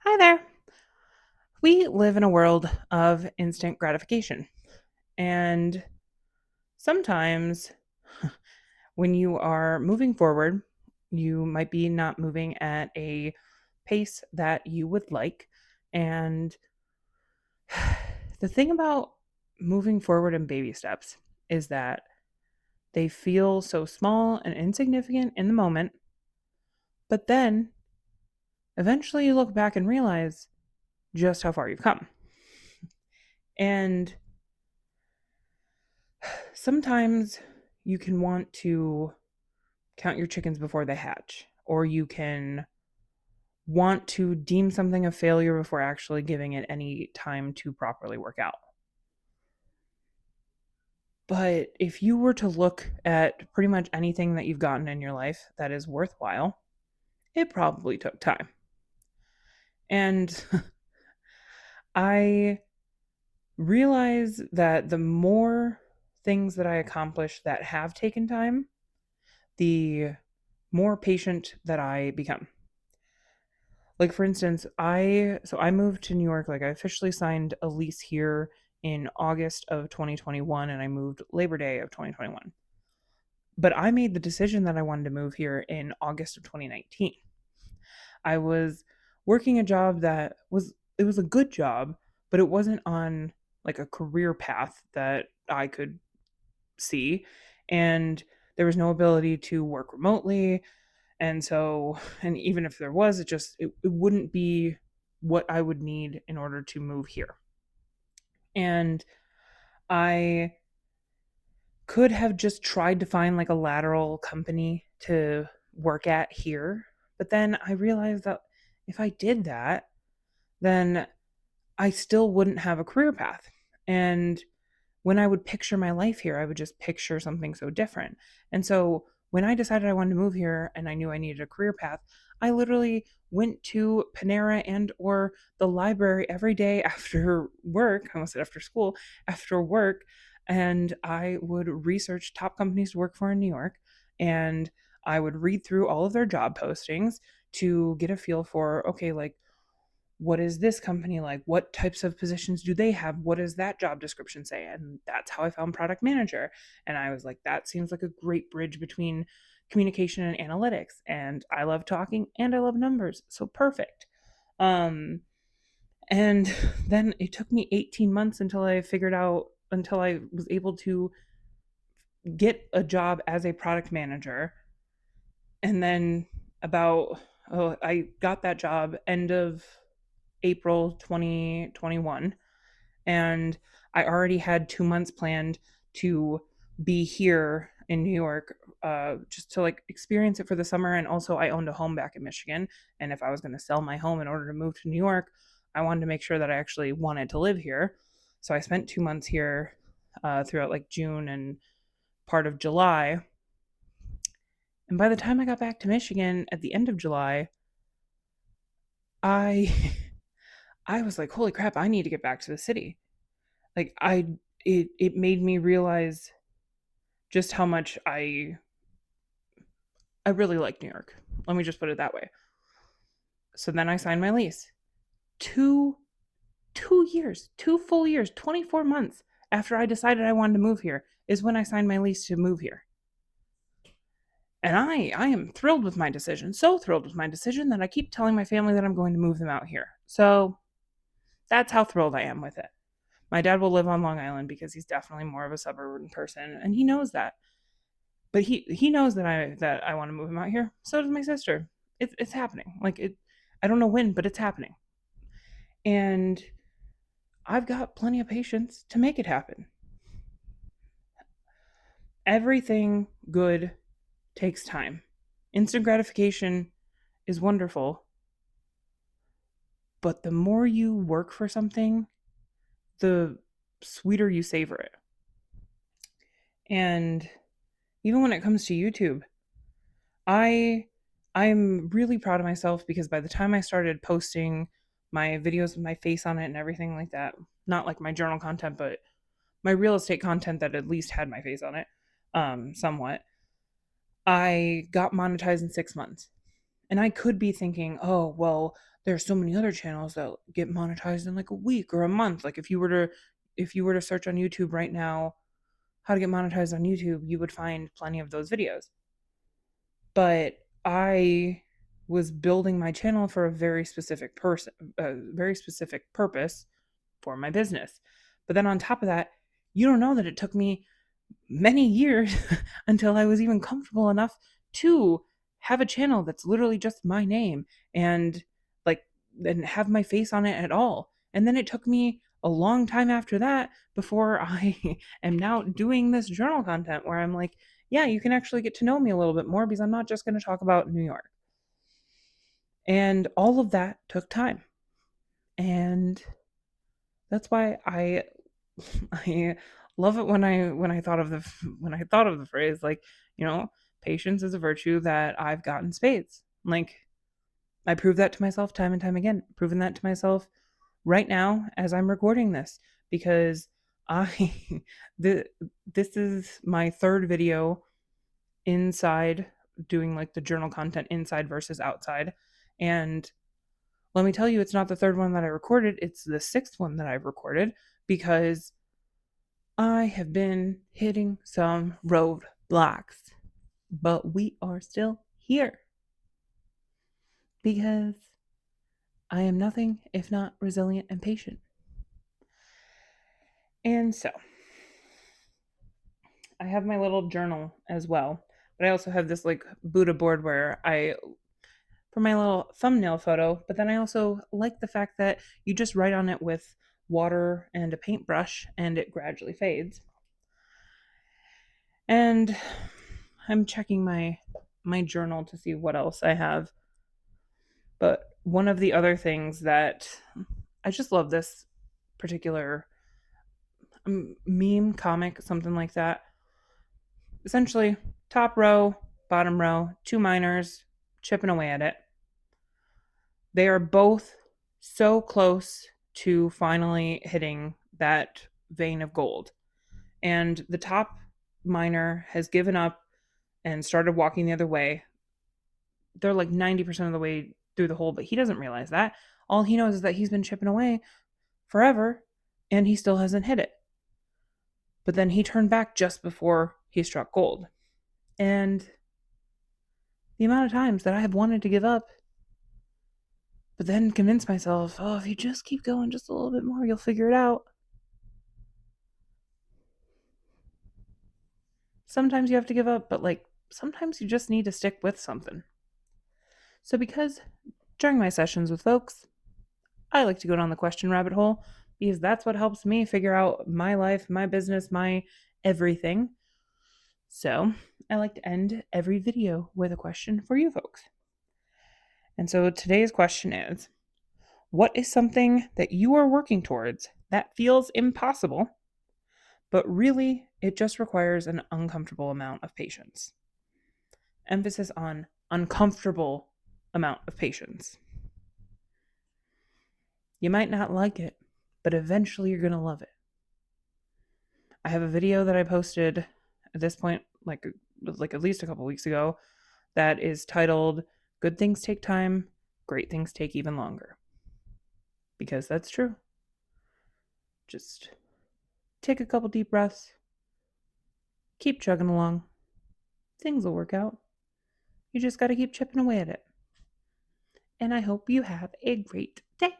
Hi there. We live in a world of instant gratification. And sometimes when you are moving forward, you might be not moving at a pace that you would like. And the thing about moving forward in baby steps is that they feel so small and insignificant in the moment. But then eventually you look back and realize just how far you've come. And sometimes you can want to count your chickens before they hatch, or you can want to deem something a failure before actually giving it any time to properly work out. But if you were to look at pretty much anything that you've gotten in your life that is worthwhile, it probably took time. And I realize that the more things that I accomplish that have taken time, the more patient that I become. Like for instance, I moved to New York, like I officially signed a lease here in August of 2021 and I moved Labor Day of 2021. But I made the decision that I wanted to move here in August of 2019. I was working a job that was a good job, but it wasn't on like a career path that I could see, and there was no ability to work remotely. And so, and even if there was, it wouldn't be what I would need in order to move here. And I could have just tried to find like a lateral company to work at here. But then I realized that if I did that, then I still wouldn't have a career path. And when I would picture my life here, I would just picture something so different. And so when I decided I wanted to move here and I knew I needed a career path, I literally went to Panera and or the library every day after work. I almost said after school, after work, and I would research top companies to work for in New York, and I would read through all of their job postings to get a feel for, okay, like what is this company like? What types of positions do they have? What does that job description say? And that's how I found product manager. And I was like, that seems like a great bridge between communication and analytics. And I love talking and I love numbers. So perfect. Um, and then it took me 18 months until I was able to get a job as a product manager. And then I got that job end of April 2021, and I already had 2 months planned to be here in New York, just to like experience it for the summer. And also, I owned a home back in Michigan, and if I was going to sell my home in order to move to New York, I wanted to make sure that I actually wanted to live here. So I spent 2 months here throughout like June and part of July. And by the time I got back to Michigan at the end of July, I I was like, holy crap, I need to get back to the city. Like it made me realize just how much I really like New York. Let me just put it that way. So then I signed my lease. Two 2 years, 2 full years, 24 months after I decided I wanted to move here is when I signed my lease to move here. And I am thrilled with my decision, so thrilled with my decision that I keep telling my family that I'm going to move them out here. So that's how thrilled I am with it. My dad will live on Long Island because he's definitely more of a suburban person, and he knows that. But he knows that I want to move him out here. So does my sister. It's happening. Like it, I don't know when, but it's happening. And I've got plenty of patience to make it happen. Everything good takes time. Instant gratification is wonderful, but the more you work for something, the sweeter you savor it. And even when it comes to YouTube, I I'm really proud of myself because by the time I started posting my videos with my face on it and everything like that, not like my journal content, but my real estate content that at least had my face on it, somewhat, I got monetized in 6 months. And I could be thinking, oh, well, There's so many other channels that get monetized in like a week or a month. Like if you were to search on YouTube right now how to get monetized on YouTube, you would find plenty of those videos. But I was building my channel for a very specific very specific purpose for my business. But then on top of that, you don't know that it took me many years until I was even comfortable enough to have a channel that's literally just my name and like and have my face on it at all. And then it took me a long time after that before I am now doing this journal content where I'm like, yeah, you can actually get to know me a little bit more because I'm not just going to talk about New York. And all of that took time. And that's why I love it when I thought of the phrase like, you know, patience is a virtue that I've got in spades. Like I prove that to myself time and time again. Proven that to myself right now as I'm recording this because I the this is my third video inside doing like the journal content inside versus outside. And let me tell you, it's not the third one that I recorded, it's the sixth one that I've recorded because I have been hitting some roadblocks, but we are still here because I am nothing if not resilient and patient. And so I have my little journal as well, but I also have this like Buddha board where I, for my little thumbnail photo, but then I also like the fact that you just write on it with water and a paintbrush and it gradually fades. And I'm checking my journal to see what else I have. But one of the other things that I just love this particular meme comic, something like that. Essentially, top row, bottom row, two miners chipping away at it. They are both so close to finally hitting that vein of gold. And the top miner has given up and started walking the other way. They're like 90% of the way through the hole, but he doesn't realize that. All he knows is that he's been chipping away forever and he still hasn't hit it. But then he turned back just before he struck gold. And the amount of times that I have wanted to give up, but then convince myself, oh, if you just keep going just a little bit more, you'll figure it out. Sometimes you have to give up, but like sometimes you just need to stick with something. So, because during my sessions with folks, I like to go down the question rabbit hole because that's what helps me figure out my life, my business, my everything. So, I like to end every video with a question for you folks. And so today's question is, what is something that you are working towards that feels impossible, but really it just requires an uncomfortable amount of patience? Emphasis on uncomfortable amount of patience. You might not like it, but eventually you're going to love it. I have a video that I posted at this point, like at least a couple weeks ago, that is titled Good Things Take Time, Great Things Take Even Longer. Because that's true. Just take a couple deep breaths, keep chugging along. Things will work out. You just got to keep chipping away at it. And I hope you have a great day.